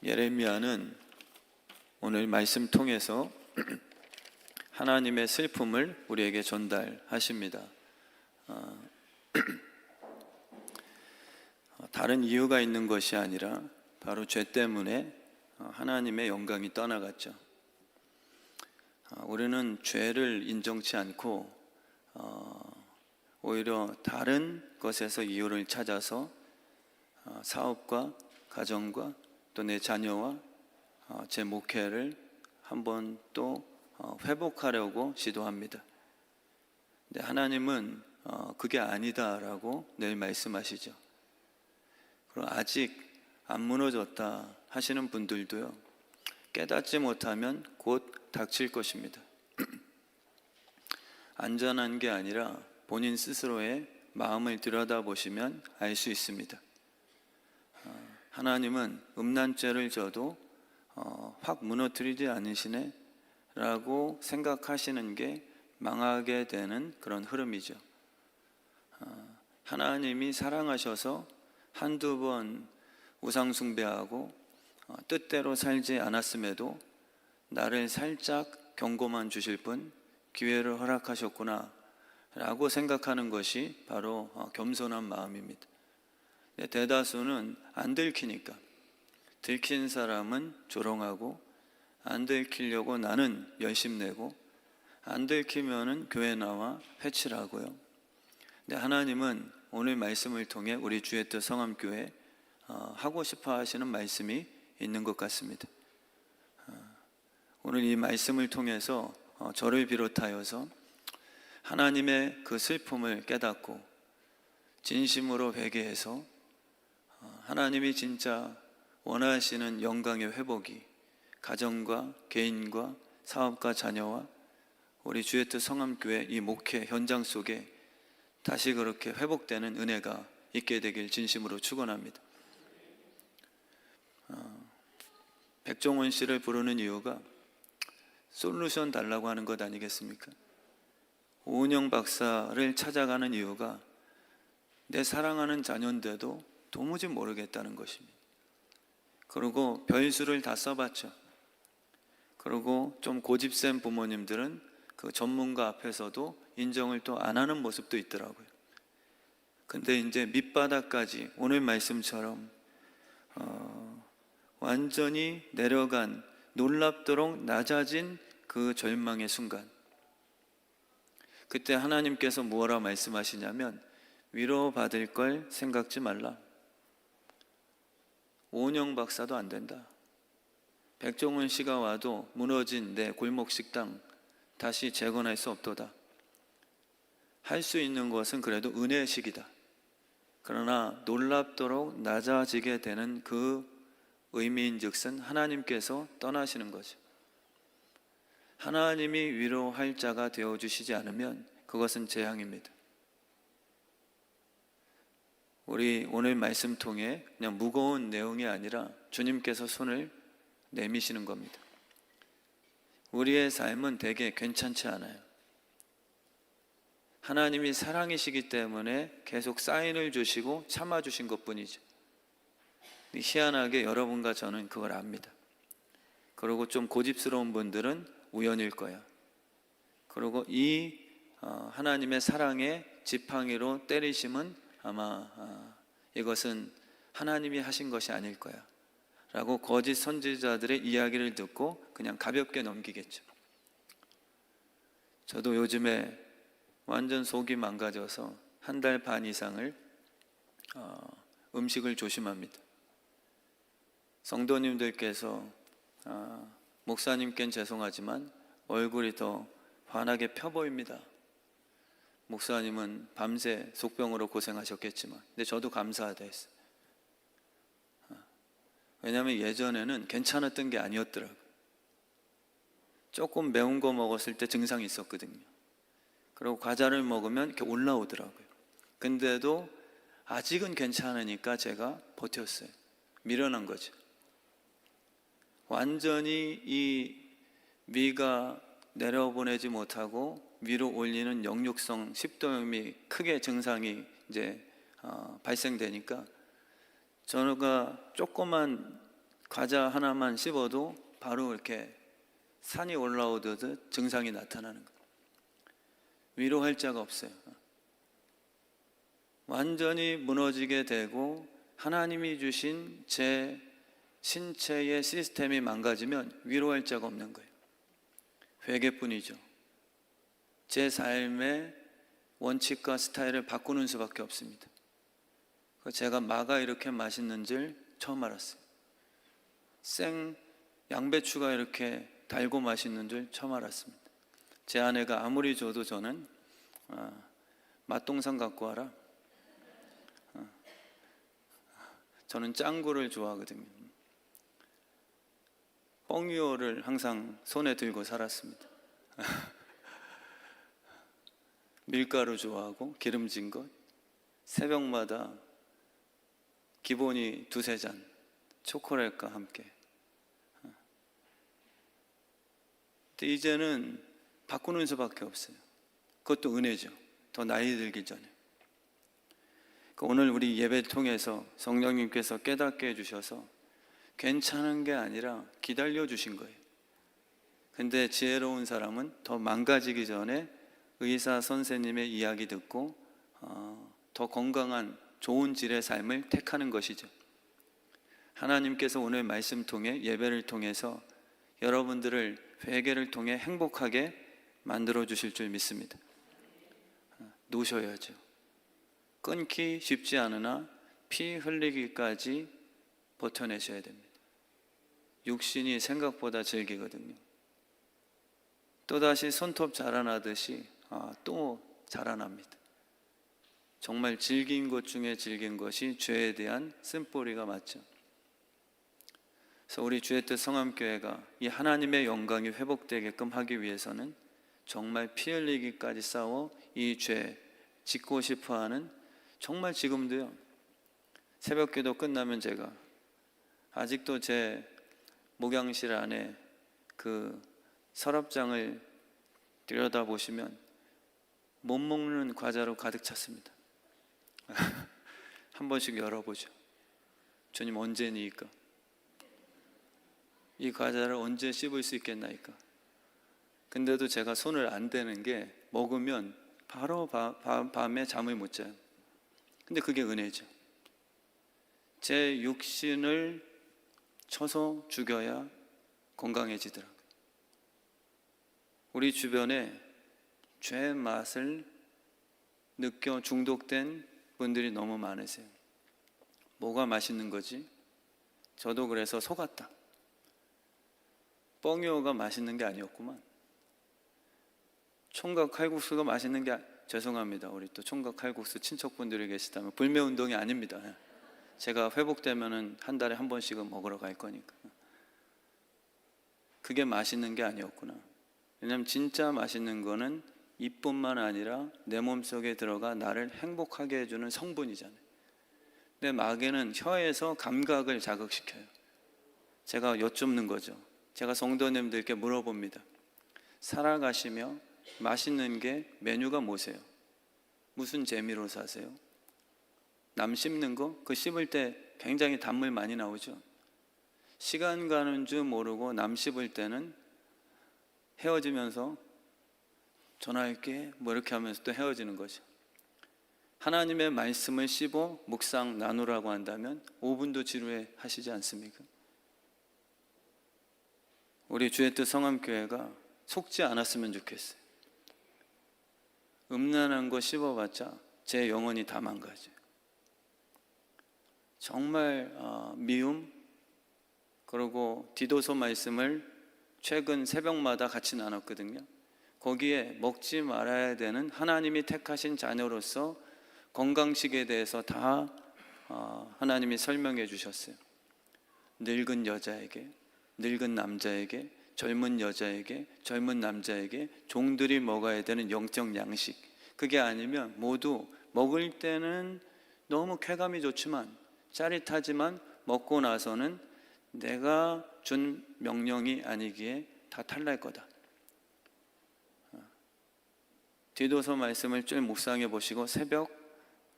예레미야는 오늘 말씀 통해서 하나님의 슬픔을 우리에게 전달하십니다. 다른 이유가 있는 것이 아니라 바로 죄 때문에 하나님의 영광이 떠나갔죠. 우리는 죄를 인정치 않고 오히려 다른 것에서 이유를 찾아서 사업과 가정과 또 내 자녀와 제 목회를 한번 또 회복하려고 시도합니다. 근데 하나님은 그게 아니다라고 늘 말씀하시죠. 그리고 아직 안 무너졌다 하시는 분들도요, 깨닫지 못하면 곧 닥칠 것입니다. 안전한 게 아니라 본인 스스로의 마음을 들여다보시면 알 수 있습니다. 하나님은 음란죄를 져도 확 무너뜨리지 않으시네 라고 생각하시는 게 망하게 되는 그런 흐름이죠. 하나님이 사랑하셔서 한두 번 우상숭배하고 뜻대로 살지 않았음에도 나를 살짝 경고만 주실 뿐 기회를 허락하셨구나 라고 생각하는 것이 바로 겸손한 마음입니다. 대다수는 안 들키니까, 들킨 사람은 조롱하고, 안 들키려고 나는 열심내고, 안 들키면은 교회 나와 회칠하고요. 근데 하나님은 오늘 말씀을 통해 우리 주의 뜻 성함교회 하고 싶어 하시는 말씀이 있는 것 같습니다. 오늘 이 말씀을 통해서 저를 비롯하여서 하나님의 그 슬픔을 깨닫고 진심으로 회개해서 하나님이 진짜 원하시는 영광의 회복이 가정과 개인과 사업과 자녀와 우리 주의 뜻 성함교회 이 목회 현장 속에 다시 그렇게 회복되는 은혜가 있게 되길 진심으로 축원합니다. 백종원 씨를 부르는 이유가 솔루션 달라고 하는 것 아니겠습니까? 오은영 박사를 찾아가는 이유가 내 사랑하는 자녀인데도 도무지 모르겠다는 것입니다. 그리고 별수를 다 써봤죠. 그리고 좀 고집센 부모님들은 그 전문가 앞에서도 인정을 또 안 하는 모습도 있더라고요. 근데 이제 밑바닥까지 오늘 말씀처럼 완전히 내려간 놀랍도록 낮아진 그 절망의 순간, 그때 하나님께서 뭐라 말씀하시냐면 위로받을 걸 생각지 말라. 오은영 박사도 안 된다. 백종원 씨가 와도 무너진 내 골목 식당 다시 재건할 수 없도다. 할 수 있는 것은 그래도 은혜식이다. 그러나 놀랍도록 낮아지게 되는 그 의미인즉슨 하나님께서 떠나시는 거죠. 하나님이 위로할 자가 되어주시지 않으면 그것은 재앙입니다. 우리 오늘 말씀 통해 그냥 무거운 내용이 아니라 주님께서 손을 내미시는 겁니다. 우리의 삶은 되게 괜찮지 않아요. 하나님이 사랑이시기 때문에 계속 사인을 주시고 참아주신 것뿐이죠. 희한하게 여러분과 저는 그걸 압니다. 그리고 좀 고집스러운 분들은 우연일 거야. 그리고 이 하나님의 사랑의 지팡이로 때리심은 아마 이것은 하나님이 하신 것이 아닐 거야 라고 거짓 선지자들의 이야기를 듣고 그냥 가볍게 넘기겠죠. 저도 요즘에 완전 속이 망가져서 한 달 반 이상을 음식을 조심합니다. 성도님들께서 목사님께는 죄송하지만 얼굴이 더 환하게 펴 보입니다. 목사님은 밤새 속병으로 고생하셨겠지만, 근데 저도 감사하다 했어요. 왜냐하면 예전에는 괜찮았던 게 아니었더라고요. 조금 매운 거 먹었을 때 증상이 있었거든요. 그리고 과자를 먹으면 이렇게 올라오더라고요. 근데도 아직은 괜찮으니까 제가 버텼어요. 미련한 거죠. 완전히 이 위가 내려보내지 못하고 위로 올리는 역류성 식도염이 크게 증상이 이제 발생되니까 저가 조그만 과자 하나만 씹어도 바로 이렇게 산이 올라오듯 증상이 나타나는 거예요. 위로할 자가 없어요. 완전히 무너지게 되고 하나님이 주신 제 신체의 시스템이 망가지면 위로할 자가 없는 거예요. 회개뿐이죠. 제 삶의 원칙과 스타일을 바꾸는 수밖에 없습니다. 제가 마가 이렇게 맛있는 줄 처음 알았어요. 생 양배추가 이렇게 달고 맛있는 줄 처음 알았습니다. 제 아내가 아무리 줘도 저는 맛동산 갖고 와라. 저는 짱구를 좋아하거든요. 뻥유어를 항상 손에 들고 살았습니다. 밀가루 좋아하고 기름진 것, 새벽마다 기본이 2-3잔 초콜릿과 함께. 근데 이제는 바꾸는 수밖에 없어요. 그것도 은혜죠. 더 나이 들기 전에. 오늘 우리 예배를 통해서 성령님께서 깨닫게 해주셔서 괜찮은 게 아니라 기다려 주신 거예요. 근데 지혜로운 사람은 더 망가지기 전에 의사 선생님의 이야기 듣고 더 건강한 좋은 질의 삶을 택하는 것이죠. 하나님께서 오늘 말씀 통해 예배를 통해서 여러분들을 회개를 통해 행복하게 만들어 주실 줄 믿습니다. 놓으셔야죠. 끊기 쉽지 않으나 피 흘리기까지 버텨내셔야 됩니다. 육신이 생각보다 질기거든요. 또다시 손톱 자라나듯이 또 자라납니다. 정말 질긴 것 중에 질긴 것이 죄에 대한 쓴뿌리가 맞죠. 그래서 우리 주의 뜻 성함교회가 이 하나님의 영광이 회복되게끔 하기 위해서는 정말 피 흘리기까지 싸워 이 죄 짓고 싶어하는, 정말 지금도요, 새벽기도 끝나면 제가 아직도 제 목양실 안에 그 서랍장을 들여다보시면 못 먹는 과자로 가득 찼습니다. 한 번씩 열어보죠. 주님 언제니까? 이 과자를 언제 씹을 수 있겠나이까? 근데도 제가 손을 안 대는 게, 먹으면 바로 밤에 잠을 못 자요. 근데 그게 은혜죠. 제 육신을 쳐서 죽여야 건강해지더라고요. 우리 주변에 죄 맛을 느껴 중독된 분들이 너무 많으세요. 뭐가 맛있는 거지? 저도 그래서 속았다. 뻥이어가 맛있는 게 아니었구만. 총각 칼국수가 맛있는 게 죄송합니다. 우리 또 총각 칼국수 친척분들이 계시다면 불매운동이 아닙니다. 제가 회복되면은 한 달에 한 번씩은 먹으러 갈 거니까. 그게 맛있는 게 아니었구나. 왜냐하면 진짜 맛있는 거는 이뿐만 아니라 내 몸속에 들어가 나를 행복하게 해주는 성분이잖아요. 근데 마귀는 혀에서 감각을 자극시켜요. 제가 여쭙는 거죠. 제가 성도님들께 물어봅니다. 살아가시며 맛있는 게 메뉴가 뭐세요? 무슨 재미로 사세요? 남 씹는 거? 그 씹을 때 굉장히 단물 많이 나오죠. 시간 가는 줄 모르고 남 씹을 때는 헤어지면서 전화할게 뭐 이렇게 하면서 또 헤어지는 거죠. 하나님의 말씀을 씹어 묵상 나누라고 한다면 5분도 지루해 하시지 않습니까? 우리 주의 뜻 성함교회가 속지 않았으면 좋겠어요. 음란한 거 씹어봤자 제 영혼이 다 망가져요. 정말 미움, 그리고 디도서 말씀을 최근 새벽마다 같이 나눴거든요. 거기에 먹지 말아야 되는 하나님이 택하신 자녀로서 건강식에 대해서 다 하나님이 설명해 주셨어요. 늙은 여자에게, 늙은 남자에게, 젊은 여자에게, 젊은 남자에게 종들이 먹어야 되는 영적 양식, 그게 아니면 모두 먹을 때는 너무 쾌감이 좋지만 짜릿하지만 먹고 나서는 내가 준 명령이 아니기에 다 탈날 거다. 디도서 말씀을 쭉 묵상해 보시고 새벽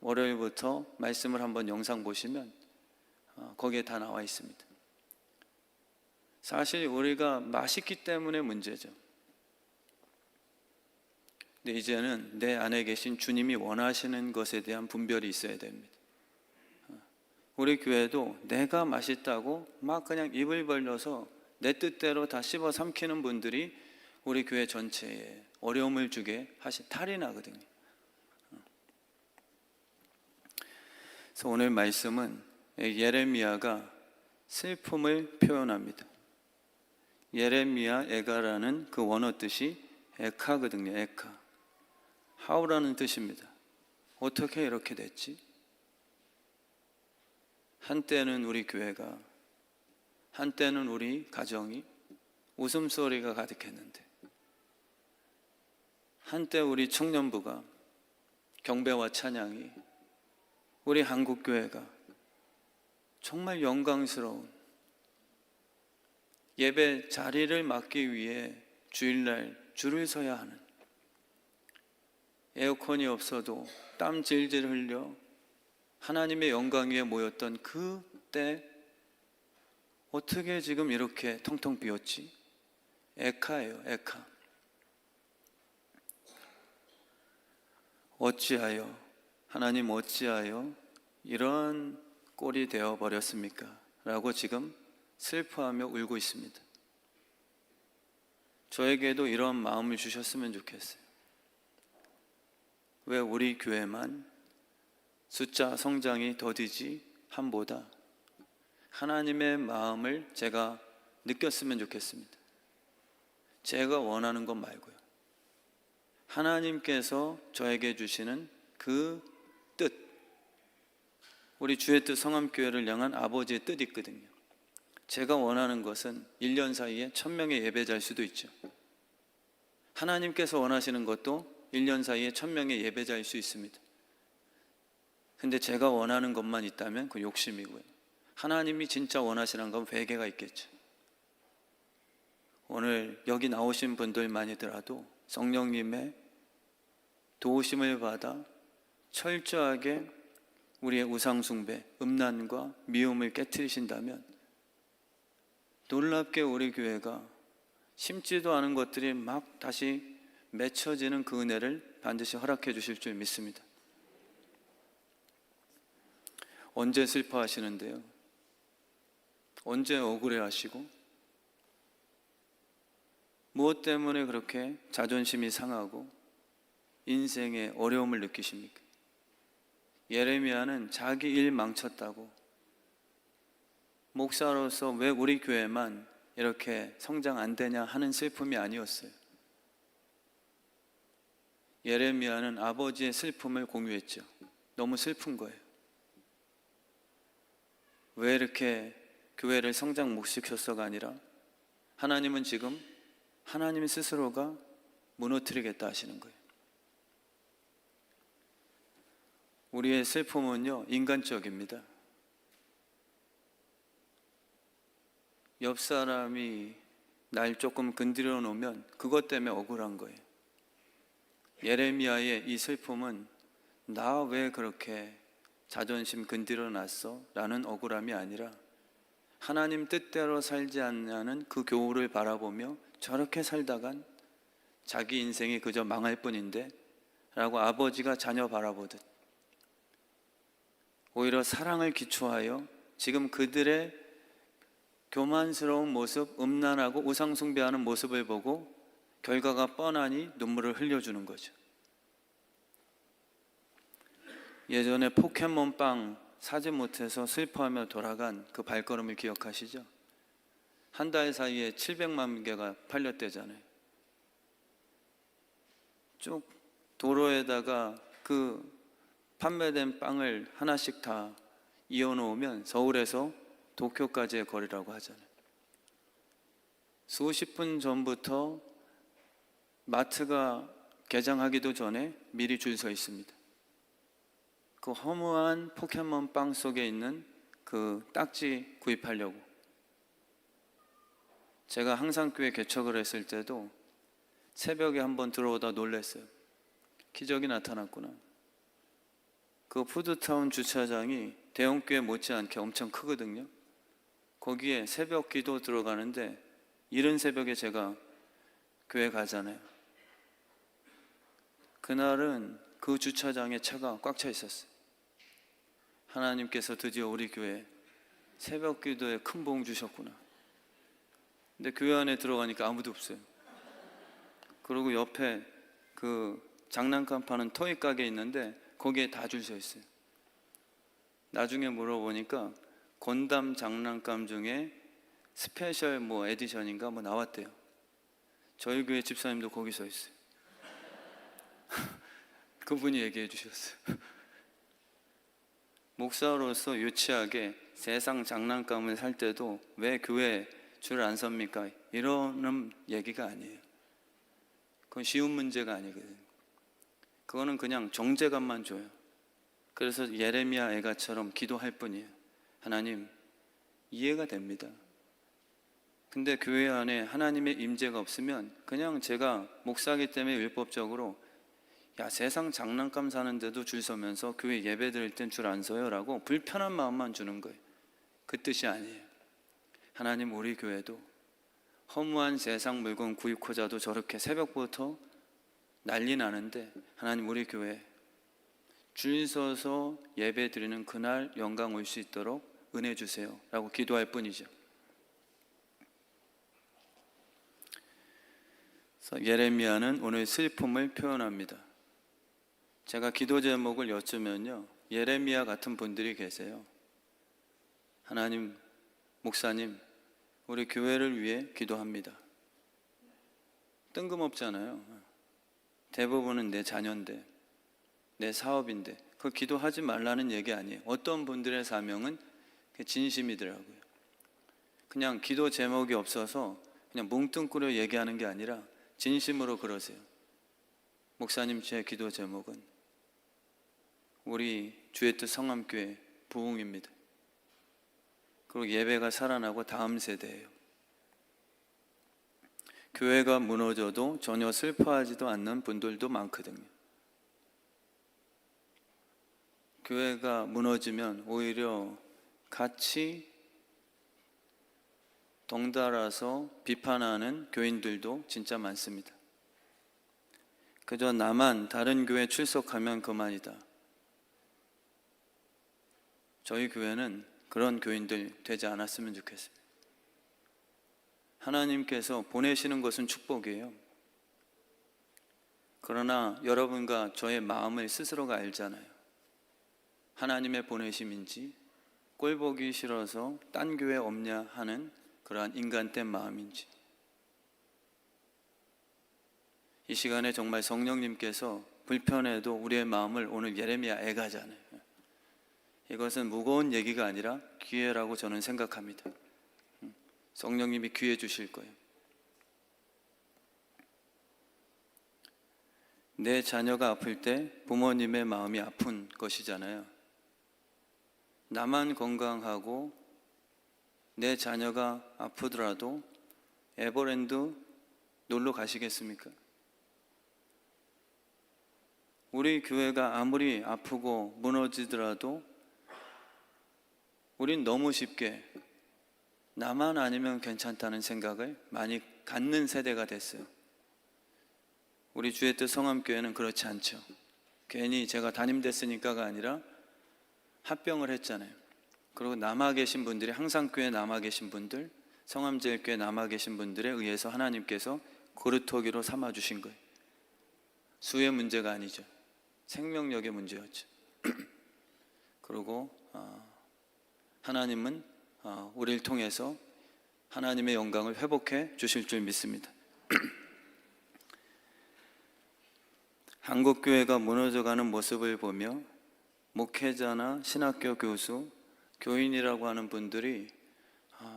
월요일부터 말씀을 한번 영상 보시면 거기에 다 나와 있습니다. 사실 우리가 맛있기 때문에 문제죠. 근데 이제는 내 안에 계신 주님이 원하시는 것에 대한 분별이 있어야 됩니다. 우리 교회도 내가 맛있다고 막 그냥 입을 벌려서 내 뜻대로 다 씹어 삼키는 분들이 우리 교회 전체에 어려움을 주게 하신 탈이 나거든요. 그래서 오늘 말씀은 예레미야가 슬픔을 표현합니다. 예레미야 에가라는 그 원어 뜻이 에카거든요. 에카. How라는 뜻입니다. 어떻게 이렇게 됐지? 한때는 우리 교회가, 한때는 우리 가정이 웃음소리가 가득했는데, 한때 우리 청년부가 경배와 찬양이, 우리 한국교회가 정말 영광스러운 예배 자리를 맡기 위해 주일날 줄을 서야 하는, 에어컨이 없어도 땀 질질 흘려 하나님의 영광 위에 모였던 그때 어떻게 지금 이렇게 텅텅 비었지? 에카예요, 에카. 어찌하여, 하나님 어찌하여 이런 꼴이 되어버렸습니까? 라고 지금 슬퍼하며 울고 있습니다. 저에게도 이런 마음을 주셨으면 좋겠어요. 왜 우리 교회만 숫자 성장이 더디지 함보다 하나님의 마음을 제가 느꼈으면 좋겠습니다. 제가 원하는 것 말고요. 하나님께서 저에게 주시는 그 뜻, 우리 주의 뜻 성암교회를 향한 아버지의 뜻이 있거든요. 제가 원하는 것은 1년 사이에 1000명의 예배자일 수도 있죠. 하나님께서 원하시는 것도 1년 사이에 1000명의 예배자일 수 있습니다. 근데 제가 원하는 것만 있다면 그 욕심이고요. 하나님이 진짜 원하시는 건 회개가 있겠죠. 오늘 여기 나오신 분들만이더라도 성령님의 도우심을 받아 철저하게 우리의 우상숭배, 음란과 미움을 깨트리신다면 놀랍게 우리 교회가 심지도 않은 것들이 막 다시 맺혀지는 그 은혜를 반드시 허락해 주실 줄 믿습니다. 언제 슬퍼하시는데요? 언제 억울해하시고 무엇 때문에 그렇게 자존심이 상하고 인생에 어려움을 느끼십니까? 예레미야는 자기 일 망쳤다고, 목사로서 왜 우리 교회만 이렇게 성장 안 되냐 하는 슬픔이 아니었어요. 예레미야는 아버지의 슬픔을 공유했죠. 너무 슬픈 거예요. 왜 이렇게 교회를 성장 못 시켰어가 아니라 하나님은 지금 하나님 스스로가 무너뜨리겠다 하시는 거예요. 우리의 슬픔은요, 인간적입니다. 옆 사람이 날 조금 건드려 놓으면 그것 때문에 억울한 거예요. 예레미야의 이 슬픔은 나 왜 그렇게 자존심 건드려 놨어? 라는 억울함이 아니라 하나님 뜻대로 살지 않냐는 그 교훈을 바라보며 저렇게 살다간 자기 인생이 그저 망할 뿐인데 라고 아버지가 자녀 바라보듯 오히려 사랑을 기초하여 지금 그들의 교만스러운 모습, 음란하고 우상숭배하는 모습을 보고 결과가 뻔하니 눈물을 흘려주는 거죠. 예전에 포켓몬빵 사지 못해서 슬퍼하며 돌아간 그 발걸음을 기억하시죠? 한 달 사이에 700만 개가 팔렸대잖아요. 쭉 도로에다가 그 판매된 빵을 하나씩 다 이어놓으면 서울에서 도쿄까지의 거리라고 하잖아요. 수십 분 전부터 마트가 개장하기도 전에 미리 줄 서 있습니다. 그 허무한 포켓몬 빵 속에 있는 그 딱지 구입하려고. 제가 항상 교회 개척을 했을 때도 새벽에 한번 들어오다 놀랐어요. 기적이 나타났구나. 그 푸드타운 주차장이 대형교회 못지않게 엄청 크거든요. 거기에 새벽 기도 들어가는데 이른 새벽에 제가 교회 가잖아요. 그날은 그 주차장에 차가 꽉 차 있었어요. 하나님께서 드디어 우리 교회에 새벽 기도에 큰 복 주셨구나. 근데 교회 안에 들어가니까 아무도 없어요. 그리고 옆에 그 장난감 파는 토이 가게 있는데 거기에 다 줄 서 있어요. 나중에 물어보니까 건담 장난감 중에 스페셜 뭐 에디션인가 뭐 나왔대요. 저희 교회 집사님도 거기 서 있어요. 그분이 얘기해 주셨어요. 목사로서 유치하게 세상 장난감을 살 때도 왜 교회 줄 안 섭니까? 이러는 얘기가 아니에요. 그건 쉬운 문제가 아니거든요. 그거는 그냥 정죄감만 줘요. 그래서 예레미야 애가처럼 기도할 뿐이에요. 하나님, 이해가 됩니다. 근데 교회 안에 하나님의 임재가 없으면 그냥 제가 목사이기 때문에 율법적으로 야, 세상 장난감 사는데도 줄 서면서 교회 예배 드릴 땐 줄 안 서요 라고 불편한 마음만 주는 거예요. 그 뜻이 아니에요. 하나님, 우리 교회도 허무한 세상 물건 구입호자도 저렇게 새벽부터 난리 나는데 하나님, 우리 교회 줄 서서 예배 드리는 그날 영광 올 수 있도록 은혜 주세요 라고 기도할 뿐이죠. 그래서 예레미야는 오늘 슬픔을 표현합니다. 제가 기도 제목을 여쭈면요, 예레미야 같은 분들이 계세요. 하나님, 목사님, 우리 교회를 위해 기도합니다. 뜬금없잖아요. 대부분은 내 자녀인데, 내 사업인데 그 기도하지 말라는 얘기 아니에요. 어떤 분들의 사명은 진심이더라고요. 그냥 기도 제목이 없어서 그냥 뭉뚱그려 얘기하는 게 아니라 진심으로 그러세요. 목사님, 제 기도 제목은 우리 주의 뜻 성함교회 부흥입니다. 그리고 예배가 살아나고 다음 세대예요. 교회가 무너져도 전혀 슬퍼하지도 않는 분들도 많거든요. 교회가 무너지면 오히려 같이 덩달아서 비판하는 교인들도 진짜 많습니다. 그저 나만 다른 교회 출석하면 그만이다. 저희 교회는 그런 교인들 되지 않았으면 좋겠습니다. 하나님께서 보내시는 것은 축복이에요. 그러나 여러분과 저의 마음을 스스로가 알잖아요. 하나님의 보내심인지 꼴 보기 싫어서 딴 교회 없냐 하는 그러한 인간된 마음인지. 이 시간에 정말 성령님께서 불편해도 우리의 마음을 오늘 예레미야 애가잖아요. 이것은 무거운 얘기가 아니라 기회라고 저는 생각합니다. 성령님이 기회 주실 거예요. 내 자녀가 아플 때 부모님의 마음이 아픈 것이잖아요. 나만 건강하고 내 자녀가 아프더라도 에버랜드 놀러 가시겠습니까? 우리 교회가 아무리 아프고 무너지더라도 우린 너무 쉽게 나만 아니면 괜찮다는 생각을 많이 갖는 세대가 됐어요. 우리 주의 뜻 성함교회는 그렇지 않죠. 괜히 제가 담임됐으니까가 아니라 합병을 했잖아요. 그리고 남아 계신 분들이, 항상 교회 남아 계신 분들, 성함제일교회 남아 계신 분들에 의해서 하나님께서 그루터기로 삼아주신 거예요. 수의 문제가 아니죠. 생명력의 문제였죠. 그리고 하나님은 우리를 통해서 하나님의 영광을 회복해 주실 줄 믿습니다. 한국교회가 무너져가는 모습을 보며 목회자나 신학교 교수, 교인이라고 하는 분들이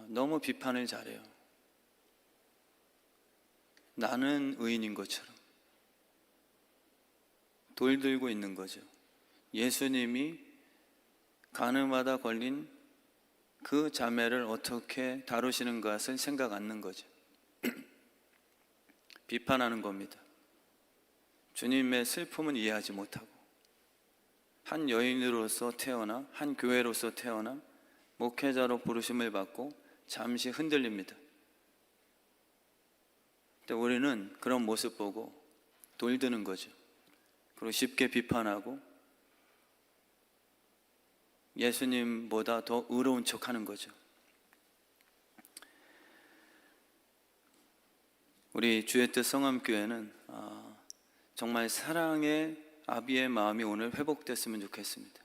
너무 비판을 잘해요. 나는 의인인 것처럼 돌 들고 있는 거죠. 예수님이 가늠하다 걸린 그 자매를 어떻게 다루시는 것을 생각 않는 거죠. 비판하는 겁니다. 주님의 슬픔은 이해하지 못하고, 한 여인으로서 태어나 한 교회로서 태어나 목회자로 부르심을 받고 잠시 흔들립니다. 근데 우리는 그런 모습 보고 돌드는 거죠. 그리고 쉽게 비판하고 예수님보다 더 의로운 척하는 거죠. 우리 주의 뜻 성암교회는 정말 사랑의 아비의 마음이 오늘 회복됐으면 좋겠습니다.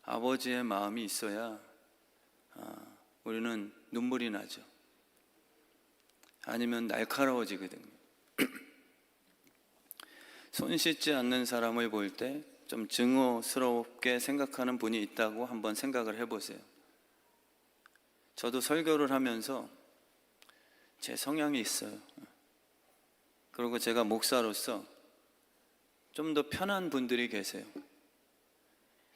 아버지의 마음이 있어야 우리는 눈물이 나죠. 아니면 날카로워지거든요. 손 씻지 않는 사람을 볼 때 좀 증오스럽게 생각하는 분이 있다고 한번 생각을 해보세요. 저도 설교를 하면서 제 성향이 있어요. 그리고 제가 목사로서 좀 더 편한 분들이 계세요.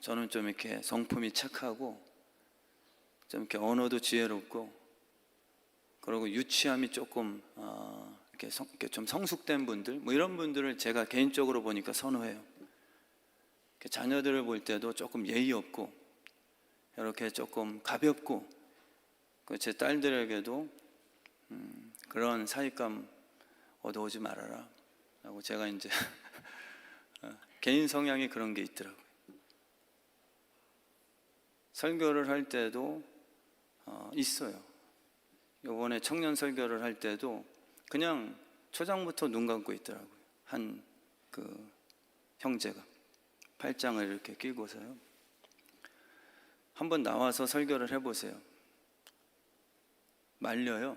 저는 좀 이렇게 성품이 착하고 좀 이렇게 언어도 지혜롭고 그리고 유치함이 조금 이렇게 좀 성숙된 분들, 뭐 이런 분들을 제가 개인적으로 보니까 선호해요. 자녀들을 볼 때도 조금 예의 없고 이렇게 조금 가볍고 제 딸들에게도 그런 사익감 얻어오지 말아라 라고 제가 이제 개인 성향이 그런 게 있더라고요. 설교를 할 때도 있어요. 이번에 청년 설교를 할 때도 그냥 초장부터 눈 감고 있더라고요. 한 그 형제가 팔짱을 이렇게 끼고서요. 한번 나와서 설교를 해보세요. 말려요.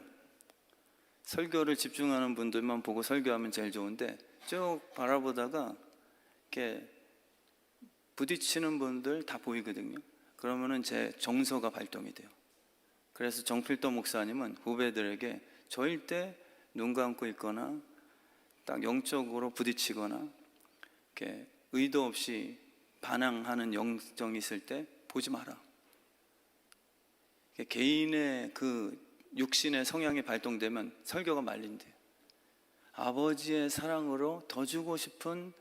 설교를 집중하는 분들만 보고 설교하면 제일 좋은데 쭉 바라보다가 이렇게 부딪히는 분들 다 보이거든요. 그러면은 제 정서가 발동이 돼요. 그래서 정필도 목사님은 후배들에게 절대 눈 감고 있거나 딱 영적으로 부딪히거나 이렇게 의도 없이 반항하는 영정이 있을 때 보지 마라. 개인의 그 육신의 성향이 발동되면 설교가 말린대요. 아버지의 사랑으로 더 주고 싶은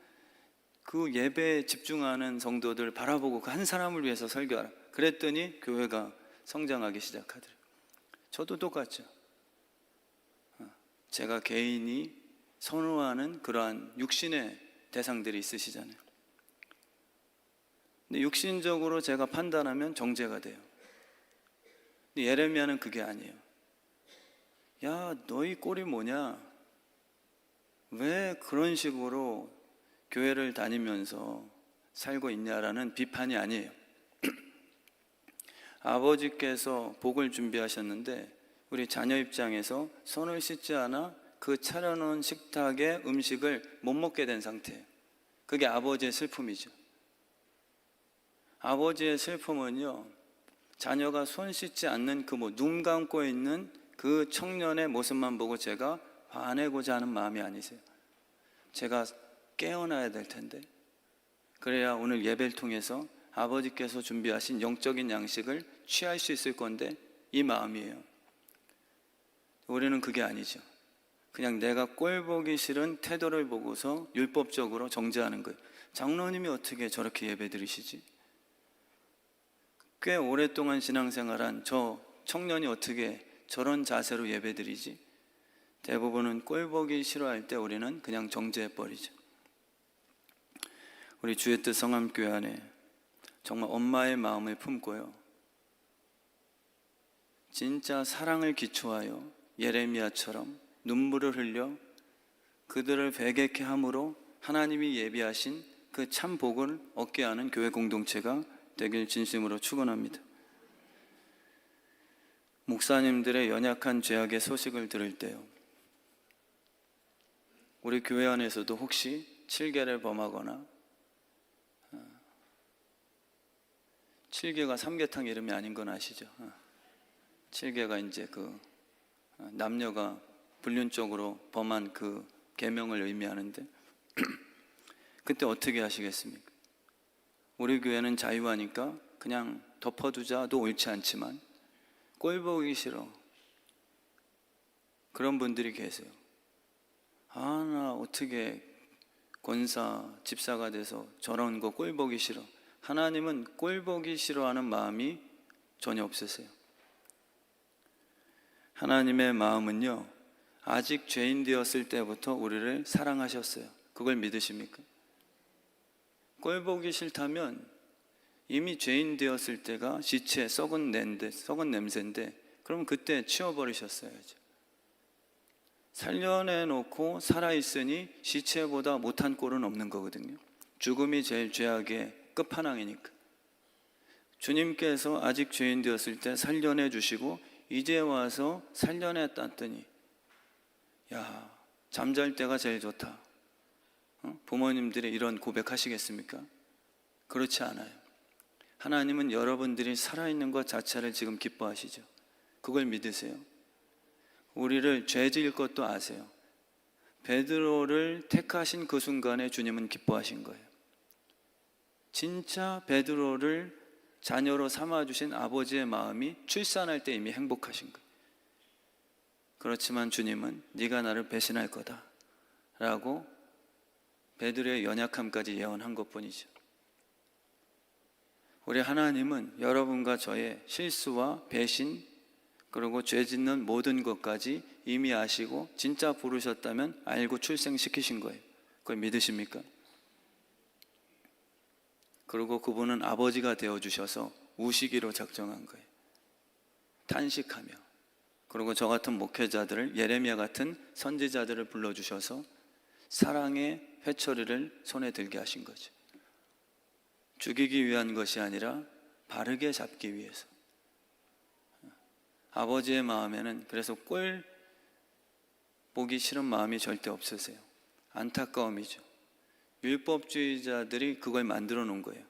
그 예배에 집중하는 성도들 바라보고 그 한 사람을 위해서 설교하라. 그랬더니 교회가 성장하기 시작하더라고요. 저도 똑같죠. 제가 개인이 선호하는 그러한 육신의 대상들이 있으시잖아요. 근데 육신적으로 제가 판단하면 정죄가 돼요. 근데 예레미야는 그게 아니에요. 야, 너희 꼴이 뭐냐? 왜 그런 식으로 교회를 다니면서 살고 있냐라는 비판이 아니에요. 아버지께서 복을 준비하셨는데 우리 자녀 입장에서 손을 씻지 않아 그 차려놓은 식탁의 음식을 못 먹게 된 상태예요. 그게 아버지의 슬픔이죠. 아버지의 슬픔은요, 자녀가 손 씻지 않는 그 눈 감고 있는 그 청년의 모습만 보고 제가 화내고자 하는 마음이 아니세요. 제가 깨어나야 될 텐데, 그래야 오늘 예배를 통해서 아버지께서 준비하신 영적인 양식을 취할 수 있을 건데 이 마음이에요. 우리는 그게 아니죠. 그냥 내가 꼴 보기 싫은 태도를 보고서 율법적으로 정죄하는 거예요. 장로님이 어떻게 저렇게 예배 드리시지? 꽤 오랫동안 신앙생활한 저 청년이 어떻게 저런 자세로 예배 드리지? 대부분은 꼴 보기 싫어할 때 우리는 그냥 정죄해버리죠. 우리 주의 뜻 성암교회 안에 정말 엄마의 마음을 품고요, 진짜 사랑을 기초하여 예레미야처럼 눈물을 흘려 그들을 배격케 함으로 하나님이 예비하신 그 참 복을 얻게 하는 교회 공동체가 되길 진심으로 축원합니다. 목사님들의 연약한 죄악의 소식을 들을 때요, 우리 교회 안에서도 혹시 칠계를 범하거나, 칠계가 삼계탕 이름이 아닌 건 아시죠? 칠계가 이제 그 남녀가 불륜적으로 범한 그 계명을 의미하는데 그때 어떻게 하시겠습니까? 우리 교회는 자유하니까 그냥 덮어두자도 옳지 않지만 꼴 보기 싫어 그런 분들이 계세요. 나 어떻게 권사, 집사가 돼서 저런 거 꼴 보기 싫어. 하나님은 꼴 보기 싫어하는 마음이 전혀 없으세요. 하나님의 마음은요, 아직 죄인 되었을 때부터 우리를 사랑하셨어요. 그걸 믿으십니까? 꼴 보기 싫다면 이미 죄인 되었을 때가 시체 썩은 냄새인데 그럼 그때 치워버리셨어야죠. 살려내놓고 살아있으니 시체보다 못한 꼴은 없는 거거든요. 죽음이 제일 죄악의 끝판왕이니까. 주님께서 아직 죄인 되었을 때 살려내 주시고 이제 와서 살려냈다더니 야, 잠잘 때가 제일 좋다. 부모님들이 이런 고백하시겠습니까? 그렇지 않아요. 하나님은 여러분들이 살아있는 것 자체를 지금 기뻐하시죠. 그걸 믿으세요. 우리를 죄 지을 것도 아세요. 베드로를 택하신 그 순간에 주님은 기뻐하신 거예요. 진짜 베드로를 자녀로 삼아주신 아버지의 마음이 출산할 때 이미 행복하신 거예요. 그렇지만 주님은 네가 나를 배신할 거다 라고 베드로의 연약함까지 예언한 것뿐이죠. 우리 하나님은 여러분과 저의 실수와 배신 그리고 죄 짓는 모든 것까지 이미 아시고 진짜 부르셨다면 알고 출생시키신 거예요. 그걸 믿으십니까? 그리고 그분은 아버지가 되어주셔서 우시기로 작정한 거예요. 탄식하며. 그리고 저 같은 목회자들을, 예레미야 같은 선지자들을 불러주셔서 사랑의 회초리를 손에 들게 하신 거죠. 죽이기 위한 것이 아니라 바르게 잡기 위해서. 아버지의 마음에는 그래서 꼴 보기 싫은 마음이 절대 없으세요. 안타까움이죠. 율법주의자들이 그걸 만들어 놓은 거예요.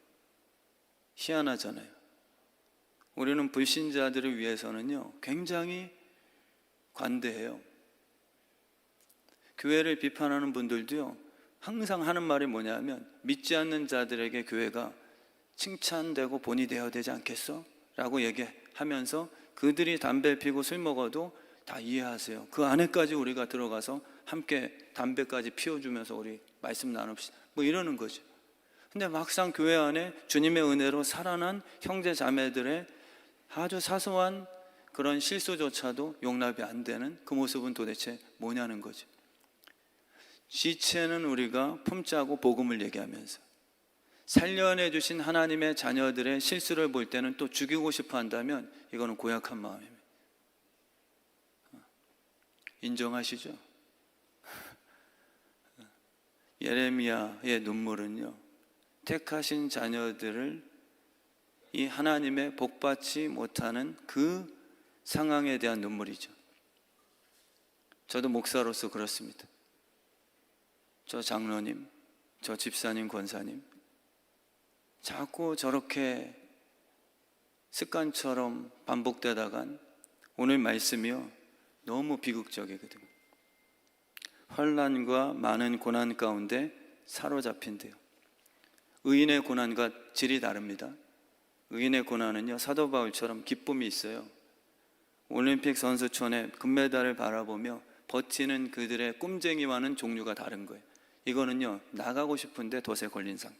희한하잖아요. 우리는 불신자들을 위해서는요, 굉장히 관대해요. 교회를 비판하는 분들도요, 항상 하는 말이 뭐냐면 믿지 않는 자들에게 교회가 칭찬되고 본이 되어야 되지 않겠어? 라고 얘기하면서 그들이 담배 피고 술 먹어도 다 이해하세요. 그 안에까지 우리가 들어가서 함께 담배까지 피워주면서 우리 말씀 나눕시다. 뭐 이러는 거죠. 근데 막상 교회 안에 주님의 은혜로 살아난 형제 자매들의 아주 사소한 그런 실수조차도 용납이 안 되는 그 모습은 도대체 뭐냐는 거죠. 시체는 우리가 품자고 복음을 얘기하면서 살려내 주신 하나님의 자녀들의 실수를 볼 때는 또 죽이고 싶어 한다면 이거는 고약한 마음입니다. 인정하시죠? 예레미야의 눈물은요, 택하신 자녀들을 이 하나님의 복받지 못하는 그 상황에 대한 눈물이죠. 저도 목사로서 그렇습니다. 저 장로님, 저 집사님, 권사님 자꾸 저렇게 습관처럼 반복되다간 오늘 말씀이요 너무 비극적이거든요. 환난과 많은 고난 가운데 사로잡힌대요. 의인의 고난과 질이 다릅니다. 의인의 고난은요 사도 바울처럼 기쁨이 있어요. 올림픽 선수촌에 금메달을 바라보며 버티는 그들의 꿈쟁이와는 종류가 다른 거예요. 이거는요 나가고 싶은데 덫에 걸린 상태.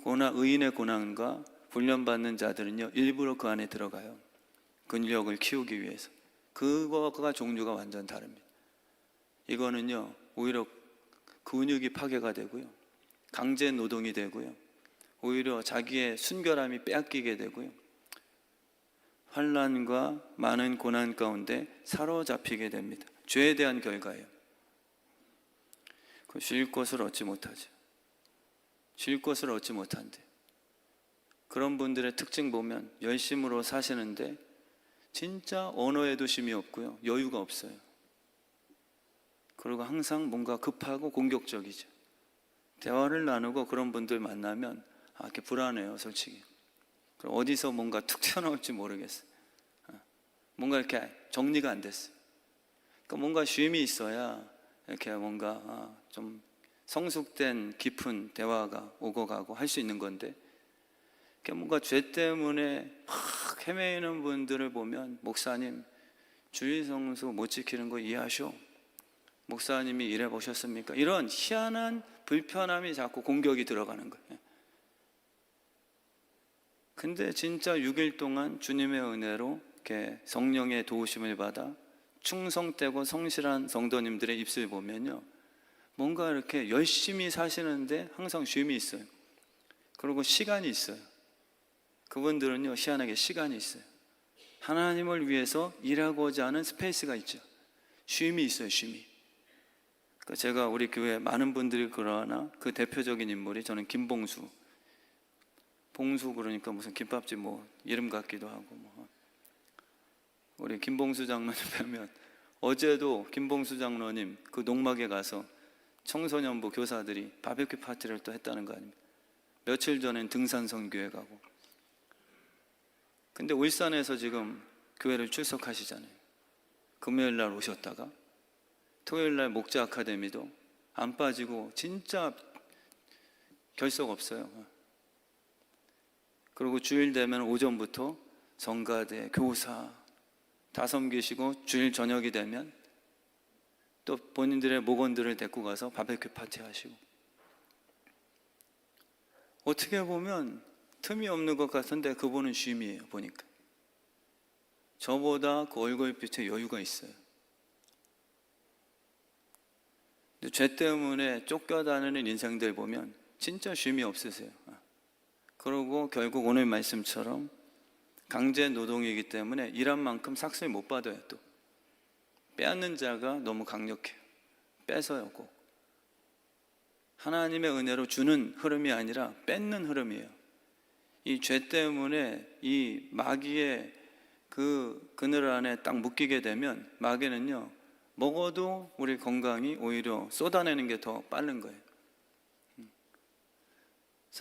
의인의 고난과 훈련받는 자들은요 일부러 그 안에 들어가요. 근력을 키우기 위해서. 그거가 종류가 완전 다릅니다. 이거는요 오히려 근육이 파괴가 되고요, 강제 노동이 되고요, 오히려 자기의 순결함이 빼앗기게 되고요, 환난과 많은 고난 가운데 사로잡히게 됩니다. 죄에 대한 결과예요. 쉴 곳을 얻지 못하죠. 쉴 곳을 얻지 못한대. 그런 분들의 특징 보면 열심으로 사시는데 진짜 언어에도 심이 없고요, 여유가 없어요. 그리고 항상 뭔가 급하고 공격적이죠. 대화를 나누고 그런 분들 만나면 이렇게 불안해요, 솔직히. 그럼 어디서 뭔가 툭 튀어나올지 모르겠어요. 뭔가 이렇게 정리가 안 됐어요. 그러니까 뭔가 쉼이 있어야 이렇게 뭔가 좀 성숙된 깊은 대화가 오고 가고 할 수 있는 건데, 뭔가 죄 때문에 막 헤매이는 분들을 보면 목사님 주일 성수 못 지키는 거 이해하셔? 목사님이 일해 보셨습니까? 이런 희한한 불편함이 자꾸 공격이 들어가는 거예요. 근데 진짜 6일 동안 주님의 은혜로 이렇게 성령의 도우심을 받아 충성되고 성실한 성도님들의 입술 보면요, 뭔가 이렇게 열심히 사시는데 항상 쉼이 있어요. 그리고 시간이 있어요. 그분들은요, 희한하게 시간이 있어요. 하나님을 위해서 일하고자 하는 스페이스가 있죠. 쉼이 있어요, 쉼이. 그러니까 제가 우리 교회 많은 분들이 그러나 그 대표적인 인물이 저는 김봉수. 봉수 그러니까 무슨 김밥집 뭐 이름 같기도 하고 뭐. 우리 김봉수 장로님 뵈면 어제도 김봉수 장로님 그 농막에 가서 청소년부 교사들이 바베큐 파티를 또 했다는 거 아닙니까? 며칠 전엔 등산 선교회 가고. 근데 울산에서 지금 교회를 출석하시잖아요. 금요일 날 오셨다가 토요일 날 목자 아카데미도 안 빠지고 진짜 결석 없어요. 그리고 주일 되면 오전부터 성가대, 교사 다 섬기시고 주일 저녁이 되면 또 본인들의 목원들을 데리고 가서 바베큐 파티 하시고. 어떻게 보면 틈이 없는 것 같은데 그분은 쉼이에요. 보니까 저보다 그 얼굴빛에 여유가 있어요. 근데 죄 때문에 쫓겨다니는 인생들 보면 진짜 쉼이 없으세요. 그리고 결국 오늘 말씀처럼 강제 노동이기 때문에 일한 만큼 삭슬 못 받아요. 또 빼앗는 자가 너무 강력해요. 뺏어요. 꼭 하나님의 은혜로 주는 흐름이 아니라 뺏는 흐름이에요. 이 죄 때문에 이 마귀의 그 그늘 안에 딱 묶이게 되면 마귀는요, 먹어도 우리 건강이 오히려 쏟아내는 게 더 빠른 거예요.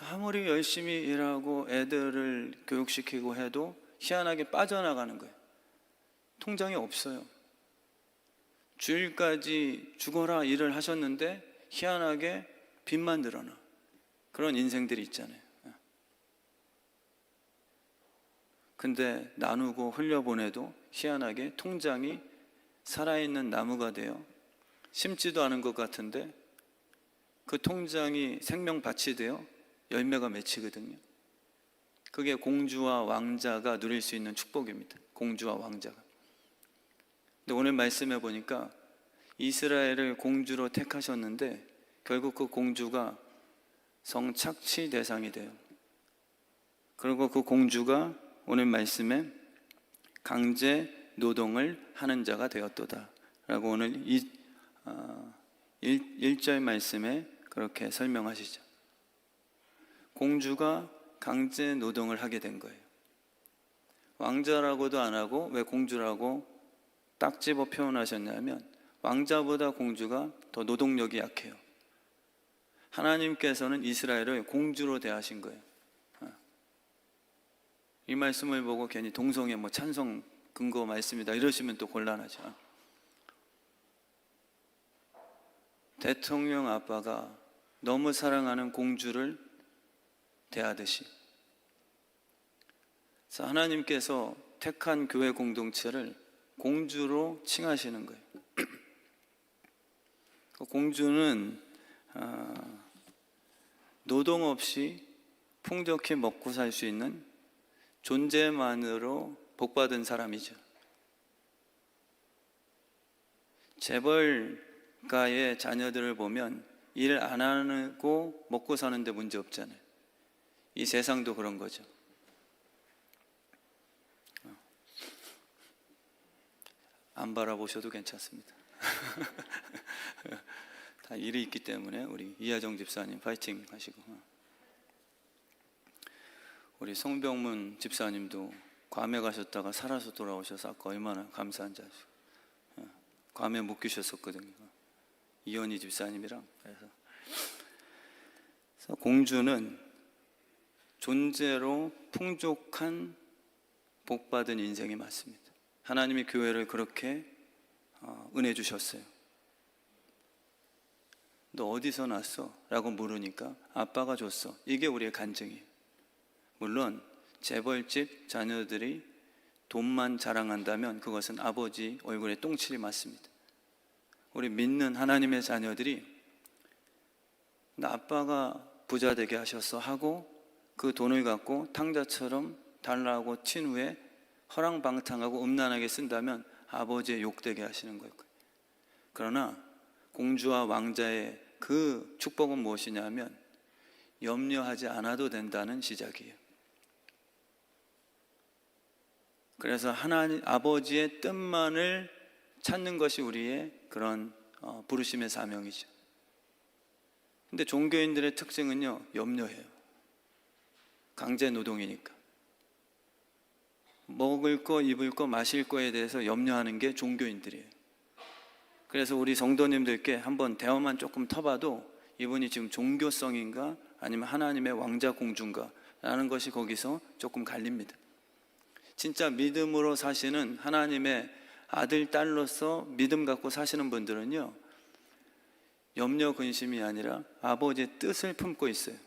아무리 열심히 일하고 애들을 교육시키고 해도 희한하게 빠져나가는 거예요. 통장이 없어요. 주일까지 죽어라 일을 하셨는데 희한하게 빚만 늘어나. 그런 인생들이 있잖아요. 근데 나누고 흘려보내도 희한하게 통장이 살아있는 나무가 되어 심지도 않은 것 같은데 그 통장이 생명밭이 되어 열매가 맺히거든요. 그게 공주와 왕자가 누릴 수 있는 축복입니다. 공주와 왕자가. 근데 오늘 말씀해 보니까 이스라엘을 공주로 택하셨는데 결국 그 공주가 성착취 대상이 돼요. 그리고 그 공주가 오늘 말씀에 강제 노동을 하는 자가 되었도다 라고 오늘 1절 말씀에 그렇게 설명하시죠. 공주가 강제 노동을 하게 된 거예요. 왕자라고도 안 하고 왜 공주라고 딱 집어 표현하셨냐면 왕자보다 공주가 더 노동력이 약해요. 하나님께서는 이스라엘을 공주로 대하신 거예요. 이 말씀을 보고 괜히 동성애 뭐 찬성 근거 말씀이다 이러시면 또 곤란하죠. 대통령 아빠가 너무 사랑하는 공주를 대하듯이 하나님께서 택한 교회 공동체를 공주로 칭하시는 거예요. 공주는 노동 없이 풍족히 먹고 살 수 있는 존재만으로 복받은 사람이죠. 재벌가의 자녀들을 보면 일 안 하고 먹고 사는데 문제 없잖아요. 이 세상도 그런 거죠. 안 바라보셔도 괜찮습니다. 다 일이 있기 때문에 우리 이하정 집사님 파이팅 하시고, 우리 송병문 집사님도 괌에 가셨다가 살아서 돌아오셔서 아까 얼마나 감사한지 아시고, 괌에 묶이셨었거든요. 이현희 집사님이랑. 그래서 공주는 존재로 풍족한 복받은 인생이 맞습니다. 하나님이 교회를 그렇게 은혜 주셨어요. 너 어디서 났어? 라고 물으니까 아빠가 줬어. 이게 우리의 간증이에요. 물론 재벌집 자녀들이 돈만 자랑한다면 그것은 아버지 얼굴에 똥칠이 맞습니다. 우리 믿는 하나님의 자녀들이 나 아빠가 부자 되게 하셔서 하고 그 돈을 갖고 탕자처럼 달라고 튄 후에 허랑방탕하고 음란하게 쓴다면 아버지의 욕되게 하시는 거예요. 그러나 공주와 왕자의 그 축복은 무엇이냐면 염려하지 않아도 된다는 시작이에요. 그래서 하나님 아버지의 뜻만을 찾는 것이 우리의 그런 부르심의 사명이죠. 근데 종교인들의 특징은요, 염려해요. 강제 노동이니까. 먹을 거, 입을 거, 마실 거에 대해서 염려하는 게 종교인들이에요. 그래서 우리 성도님들께 한번 대화만 조금 터봐도 이분이 지금 종교성인가 아니면 하나님의 왕자 공주인가 라는 것이 거기서 조금 갈립니다. 진짜 믿음으로 사시는 하나님의 아들, 딸로서 믿음 갖고 사시는 분들은요, 염려, 근심이 아니라 아버지의 뜻을 품고 있어요.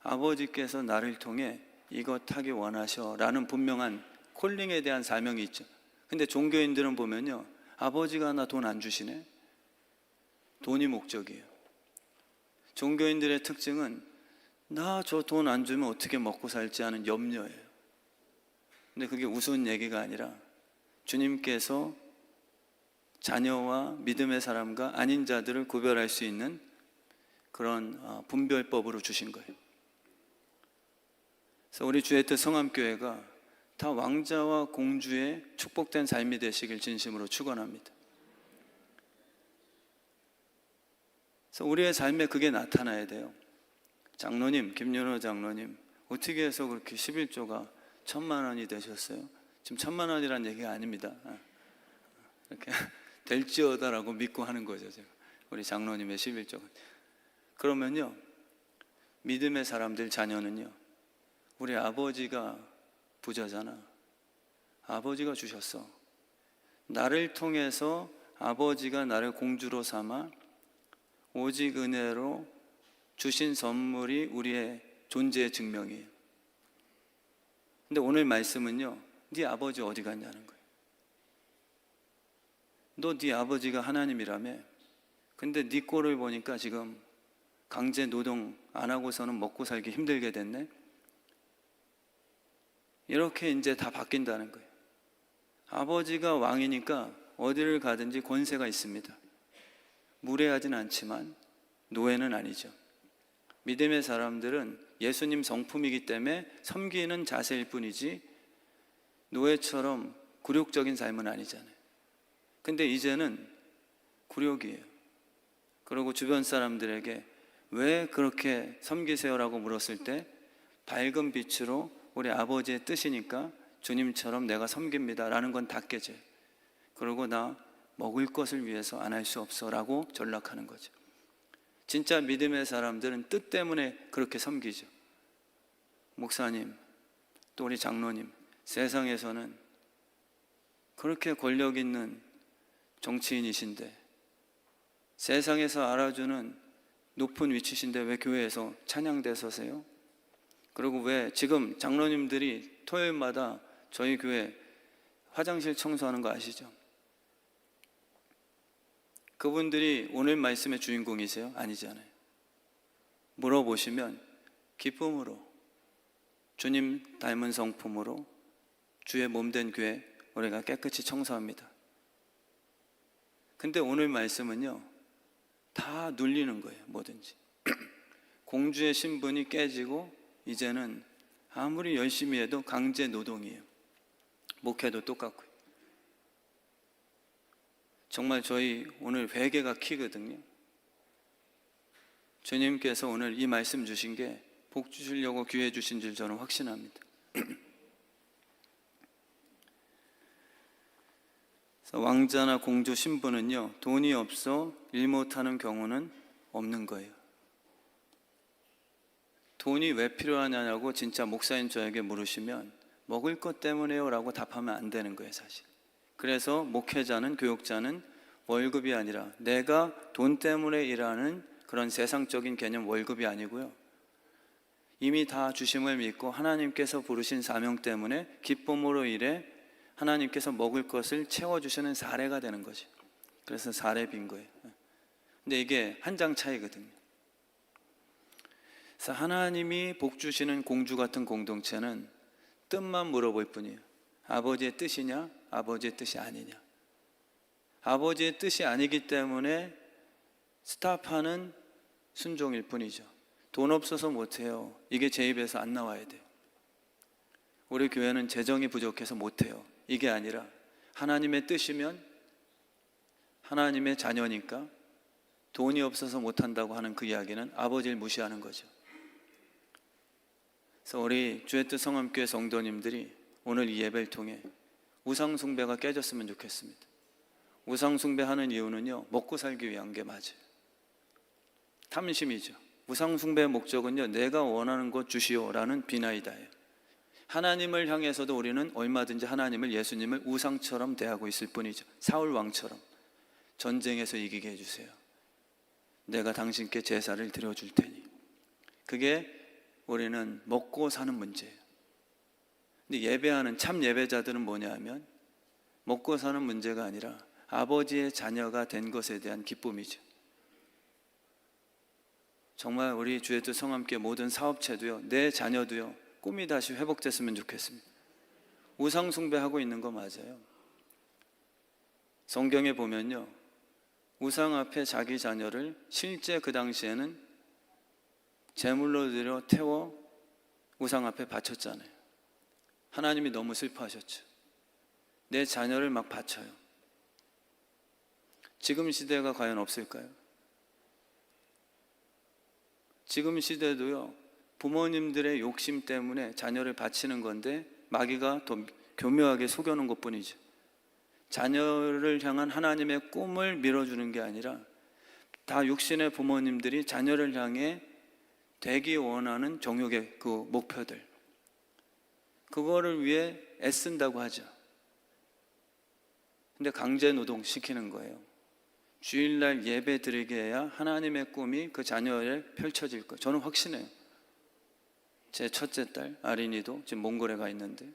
아버지께서 나를 통해 이것 하기 원하셔 라는 분명한 콜링에 대한 사명이 있죠. 근데 종교인들은 보면요, 아버지가 나 돈 안 주시네? 돈이 목적이에요. 종교인들의 특징은 나 저 돈 안 주면 어떻게 먹고 살지 하는 염려예요. 근데 그게 우스운 얘기가 아니라 주님께서 자녀와 믿음의 사람과 아닌 자들을 구별할 수 있는 그런 분별법으로 주신 거예요. 그래서 우리 주의 뜻 성암교회가 다 왕자와 공주의 축복된 삶이 되시길 진심으로 축원합니다. 그래서 우리의 삶에 그게 나타나야 돼요. 장로님, 김윤호 장로님, 어떻게 해서 그렇게 11조가 1,000만 원이 되셨어요? 지금 1,000만 원이라는 얘기가 아닙니다. 이렇게 될지어다라고 믿고 하는 거죠, 제가. 우리 장로님의 11조가. 그러면요, 믿음의 사람들 자녀는요, 우리 아버지가 부자잖아. 아버지가 주셨어. 나를 통해서 아버지가 나를 공주로 삼아 오직 은혜로 주신 선물이 우리의 존재의 증명이에요. 근데 오늘 말씀은요, 네 아버지 어디 갔냐는 거예요. 너 네 아버지가 하나님이라며. 근데 네 꼴을 보니까 지금 강제 노동 안 하고서는 먹고 살기 힘들게 됐네. 이렇게 이제 다 바뀐다는 거예요. 아버지가 왕이니까 어디를 가든지 권세가 있습니다. 무례하진 않지만 노예는 아니죠. 믿음의 사람들은 예수님 성품이기 때문에 섬기는 자세일 뿐이지 노예처럼 굴욕적인 삶은 아니잖아요. 근데 이제는 굴욕이에요. 그리고 주변 사람들에게 왜 그렇게 섬기세요라고 물었을 때 밝은 빛으로 우리 아버지의 뜻이니까 주님처럼 내가 섬깁니다 라는 건 다 깨져요. 그리고 나 먹을 것을 위해서 안 할 수 없어 라고 전락하는 거죠. 진짜 믿음의 사람들은 뜻 때문에 그렇게 섬기죠. 목사님, 또 우리 장로님, 세상에서는 그렇게 권력 있는 정치인이신데, 세상에서 알아주는 높은 위치신데 왜 교회에서 찬양대 서세요? 그리고 왜 지금 장로님들이 토요일마다 저희 교회 화장실 청소하는 거 아시죠? 그분들이 오늘 말씀의 주인공이세요? 아니잖아요. 물어보시면 기쁨으로, 주님 닮은 성품으로 주의 몸된 교회 우리가 깨끗이 청소합니다. 근데 오늘 말씀은요, 다 눌리는 거예요. 뭐든지 공주의 신분이 깨지고 이제는 아무리 열심히 해도 강제 노동이에요. 목회도 똑같고요. 정말 저희 오늘 회개가 키거든요. 주님께서 오늘 이 말씀 주신 게 복 주시려고 기회 주신 줄 저는 확신합니다. 왕자나 공주 신분은요, 돈이 없어 일 못하는 경우는 없는 거예요. 돈이 왜 필요하냐고 진짜 목사인 저에게 물으시면 먹을 것 때문에요 라고 답하면 안 되는 거예요, 사실. 그래서 목회자는, 교육자는 월급이 아니라 내가 돈 때문에 일하는 그런 세상적인 개념 월급이 아니고요, 이미 다 주심을 믿고 하나님께서 부르신 사명 때문에 기쁨으로 일해 하나님께서 먹을 것을 채워주시는 사례가 되는 거죠. 그래서 사례 빈 거예요. 근데 이게 한 장 차이거든요. 그래서 하나님이 복 주시는 공주 같은 공동체는 뜻만 물어볼 뿐이에요. 아버지의 뜻이냐, 아버지의 뜻이 아니냐. 아버지의 뜻이 아니기 때문에 스탑하는 순종일 뿐이죠. 돈 없어서 못해요. 이게 제 입에서 안 나와야 돼요. 우리 교회는 재정이 부족해서 못해요. 이게 아니라 하나님의 뜻이면 하나님의 자녀니까 돈이 없어서 못한다고 하는 그 이야기는 아버지를 무시하는 거죠. 그래서 우리 주의 뜻 성함교회 성도님들이 오늘 이 예배를 통해 우상숭배가 깨졌으면 좋겠습니다. 우상숭배하는 이유는요, 먹고 살기 위한 게 맞아요. 탐심이죠. 우상숭배의 목적은요, 내가 원하는 것 주시오라는 비나이다예요. 하나님을 향해서도 우리는 얼마든지 하나님을, 예수님을 우상처럼 대하고 있을 뿐이죠. 사울 왕처럼 전쟁에서 이기게 해주세요. 내가 당신께 제사를 드려줄 테니. 그게 우리는 먹고 사는 문제예요. 근데 예배하는 참 예배자들은 뭐냐 하면 먹고 사는 문제가 아니라 아버지의 자녀가 된 것에 대한 기쁨이죠. 정말 우리 주의 뜻 성함교회 모든 사업체도요, 내 자녀도요, 꿈이 다시 회복됐으면 좋겠습니다. 우상 숭배하고 있는 거 맞아요. 성경에 보면요, 우상 앞에 자기 자녀를 실제 그 당시에는 제물로 들여 태워 우상 앞에 바쳤잖아요. 하나님이 너무 슬퍼하셨죠. 내 자녀를 막 바쳐요. 지금 시대가 과연 없을까요? 지금 시대도요, 부모님들의 욕심 때문에 자녀를 바치는 건데 마귀가 더 교묘하게 속여놓은 것뿐이죠. 자녀를 향한 하나님의 꿈을 밀어주는 게 아니라 다 육신의 부모님들이 자녀를 향해 되기 원하는 정욕의 그 목표들, 그거를 위해 애쓴다고 하죠. 근데 강제 노동 시키는 거예요. 주일날 예배 드리게 해야 하나님의 꿈이 그 자녀에 펼쳐질 거예요. 저는 확신해요. 제 첫째 딸 아린이도 지금 몽골에 가 있는데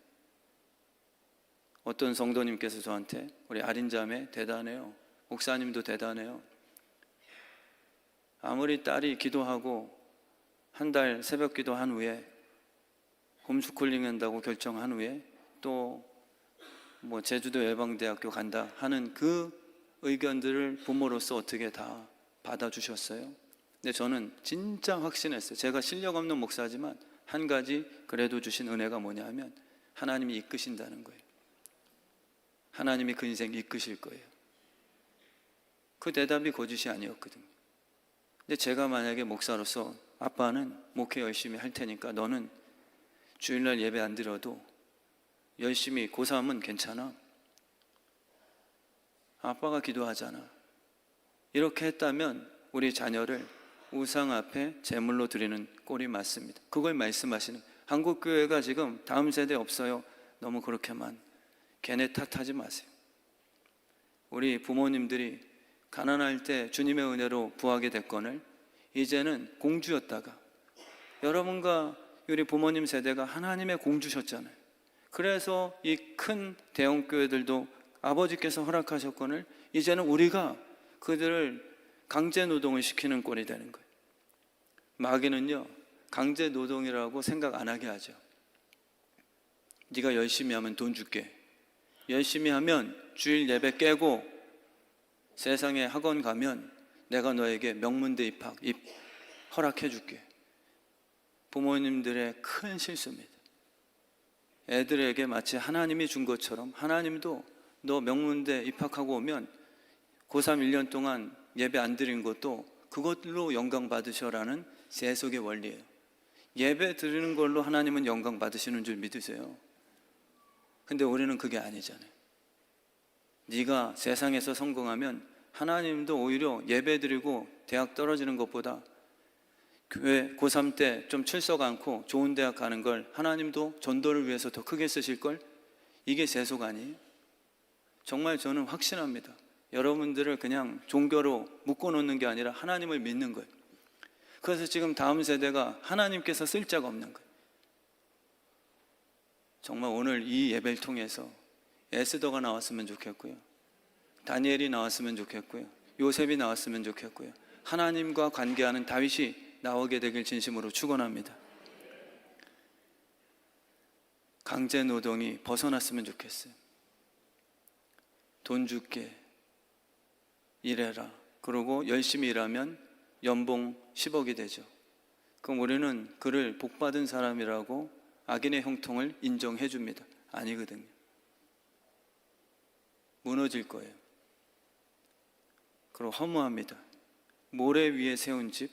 어떤 성도님께서 저한테 우리 아린 자매 대단해요. 목사님도 대단해요. 아무리 딸이 기도하고 한 달 새벽 기도한 후에 홈스쿨링 한다고 결정한 후에 또 뭐 제주도 예방대학교 간다 하는 그 의견들을 부모로서 어떻게 다 받아주셨어요? 근데 저는 진짜 확신했어요. 제가 실력 없는 목사지만 한 가지 그래도 주신 은혜가 뭐냐 하면 하나님이 이끄신다는 거예요. 하나님이 그 인생 이끄실 거예요. 그 대답이 거짓이 아니었거든요. 근데 제가 만약에 목사로서 아빠는 목회 열심히 할 테니까 너는 주일날 예배 안 드려도 열심히 고3은 괜찮아. 아빠가 기도하잖아. 이렇게 했다면 우리 자녀를 우상 앞에 제물로 드리는 꼴이 맞습니다. 그걸 말씀하시는, 한국교회가 지금 다음 세대 없어요. 너무 그렇게만 걔네 탓하지 마세요. 우리 부모님들이 가난할 때 주님의 은혜로 부하게 됐거늘 이제는 공주였다가, 여러분과 우리 부모님 세대가 하나님의 공주셨잖아요. 그래서 이 큰 대형교회들도 아버지께서 허락하셨거늘 이제는 우리가 그들을 강제 노동을 시키는 꼴이 되는 거예요. 마귀는요, 강제 노동이라고 생각 안 하게 하죠. 네가 열심히 하면 돈 줄게. 열심히 하면 주일 예배 깨고 세상에 학원 가면 내가 너에게 명문대 입학 허락해 줄게. 부모님들의 큰 실수입니다. 애들에게 마치 하나님이 준 것처럼 하나님도 너 명문대 입학하고 오면 고3 1년 동안 예배 안 드린 것도 그것로 영광 받으셔라는 세속의 원리예요. 예배 드리는 걸로 하나님은 영광 받으시는 줄 믿으세요. 근데 우리는 그게 아니잖아요. 네가 세상에서 성공하면 하나님도 오히려 예배 드리고 대학 떨어지는 것보다 교회 고3 때 좀 출석 않고 좋은 대학 가는 걸 하나님도 전도를 위해서 더 크게 쓰실 걸? 이게 세속 아니에요? 정말 저는 확신합니다. 여러분들을 그냥 종교로 묶어놓는 게 아니라 하나님을 믿는 거예요. 그래서 지금 다음 세대가 하나님께서 쓸 자가 없는 거예요. 정말 오늘 이 예배를 통해서 에스더가 나왔으면 좋겠고요, 다니엘이 나왔으면 좋겠고요, 요셉이 나왔으면 좋겠고요, 하나님과 관계하는 다윗이 나오게 되길 진심으로 축원합니다. 강제 노동이 벗어났으면 좋겠어요. 돈 줄게, 일해라. 그러고 열심히 일하면 연봉 10억이 되죠. 그럼 우리는 그를 복받은 사람이라고 악인의 형통을 인정해 줍니다. 아니거든요. 무너질 거예요. 그리고 허무합니다. 모래 위에 세운 집,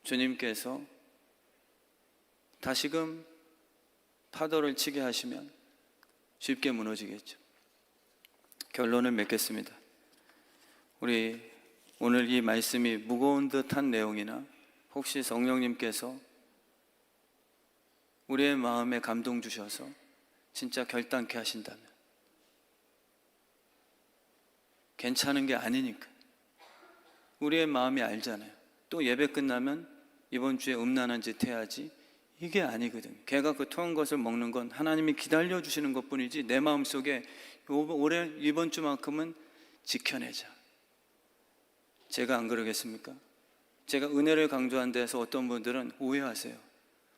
주님께서 다시금 파도를 치게 하시면 쉽게 무너지겠죠. 결론을 맺겠습니다. 우리 오늘 이 말씀이 무거운 듯한 내용이나 혹시 성령님께서 우리의 마음에 감동 주셔서 진짜 결단케 하신다면, 괜찮은 게 아니니까. 우리의 마음이 알잖아요. 또 예배 끝나면 이번 주에 음란한 짓 해야지, 이게 아니거든요. 걔가 그 토한 것을 먹는 건 하나님이 기다려 주시는 것뿐이지 내 마음속에 올해 이번 주만큼은 지켜내자. 제가 안 그러겠습니까? 제가 은혜를 강조한 데서 어떤 분들은 오해하세요.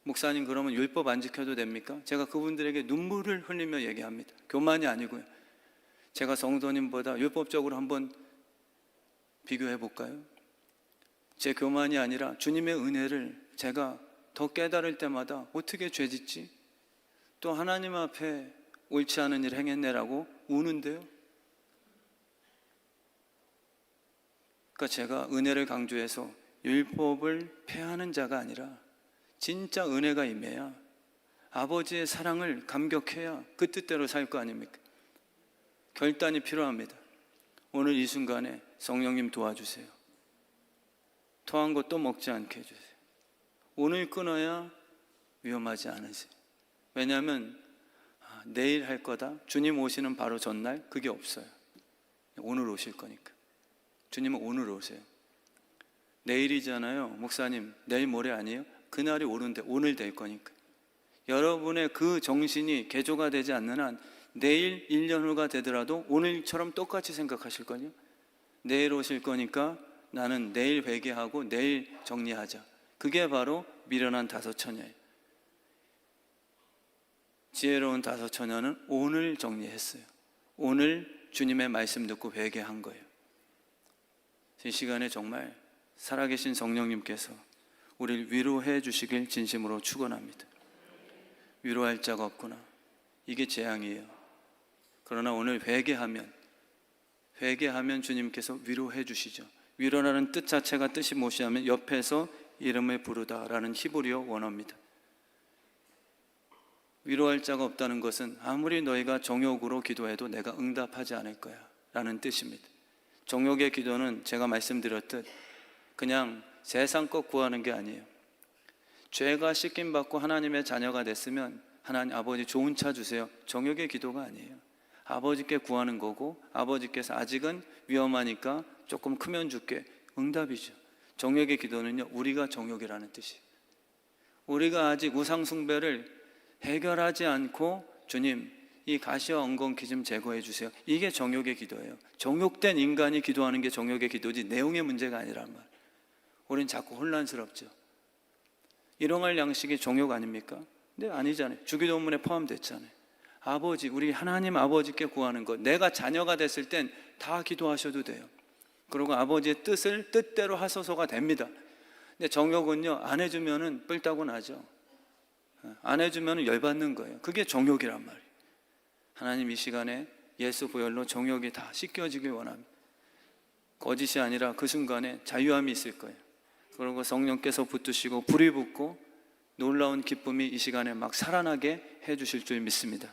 목사님, 그러면 율법 안 지켜도 됩니까? 제가 그분들에게 눈물을 흘리며 얘기합니다. 교만이 아니고요. 제가 성도님보다 율법적으로 한번 비교해 볼까요? 제 교만이 아니라 주님의 은혜를 제가 더 깨달을 때마다 어떻게 죄짓지? 또 하나님 앞에 옳지 않은 일 행했네라고 우는데요. 그러니까 제가 은혜를 강조해서 율법을 폐하는 자가 아니라 진짜 은혜가 임해야, 아버지의 사랑을 감격해야 그 뜻대로 살 거 아닙니까? 결단이 필요합니다. 오늘 이 순간에 성령님 도와주세요. 토한 거 또 먹지 않게 해주세요. 오늘 끊어야 위험하지 않으세요. 왜냐하면 내일 할 거다, 주님 오시는 바로 전날, 그게 없어요. 오늘 오실 거니까. 주님은 오늘 오세요. 내일이잖아요. 목사님, 내일 모레 아니에요? 그날이 오는데 오늘 될 거니까. 여러분의 그 정신이 개조가 되지 않는 한 내일 1년 후가 되더라도 오늘처럼 똑같이 생각하실걸요. 내일 오실 거니까 나는 내일 회개하고 내일 정리하자. 그게 바로 미련한 다섯 처녀예요. 지혜로운 다섯 처녀는 오늘 정리했어요. 오늘 주님의 말씀 듣고 회개한 거예요. 이 시간에 정말 살아계신 성령님께서 우리를 위로해 주시길 진심으로 축원합니다. 위로할 자가 없구나, 이게 재앙이에요. 그러나 오늘 회개하면 주님께서 위로해 주시죠. 위로라는 뜻 자체가 뜻이 무엇이냐면 옆에서 이름을 부르다라는 히브리어 원어입니다. 위로할 자가 없다는 것은 아무리 너희가 정욕으로 기도해도 내가 응답하지 않을 거야 라는 뜻입니다. 정욕의 기도는 제가 말씀드렸듯 그냥 세상 것 구하는 게 아니에요. 죄가 씻김받고 하나님의 자녀가 됐으면 하나님 아버지 좋은 차 주세요, 정욕의 기도가 아니에요. 아버지께 구하는 거고, 아버지께서 아직은 위험하니까 조금 크면 줄게, 응답이죠. 정욕의 기도는요, 우리가 정욕이라는 뜻이에요. 우리가 아직 우상 숭배를 해결하지 않고 주님 이 가시와 엉겅퀴 좀 제거해 주세요, 이게 정욕의 기도예요. 정욕된 인간이 기도하는 게 정욕의 기도지 내용의 문제가 아니란 말. 우린 자꾸 혼란스럽죠. 일용할 양식이 정욕 아닙니까? 근데 아니잖아요. 주기도문에 포함됐잖아요. 아버지, 우리 하나님 아버지께 구하는 것, 내가 자녀가 됐을 땐 다 기도하셔도 돼요. 그리고 아버지의 뜻을 뜻대로 하소서가 됩니다. 근데 정욕은요, 안 해주면은 뿔따고 나죠. 안 해주면은 열받는 거예요. 그게 정욕이란 말이에요. 하나님 이 시간에 예수 보혈로 정욕이 다 씻겨지길 원합니다. 거짓이 아니라 그 순간에 자유함이 있을 거예요. 그리고 성령께서 붙드시고 불이 붙고 놀라운 기쁨이 이 시간에 막 살아나게 해주실 줄 믿습니다.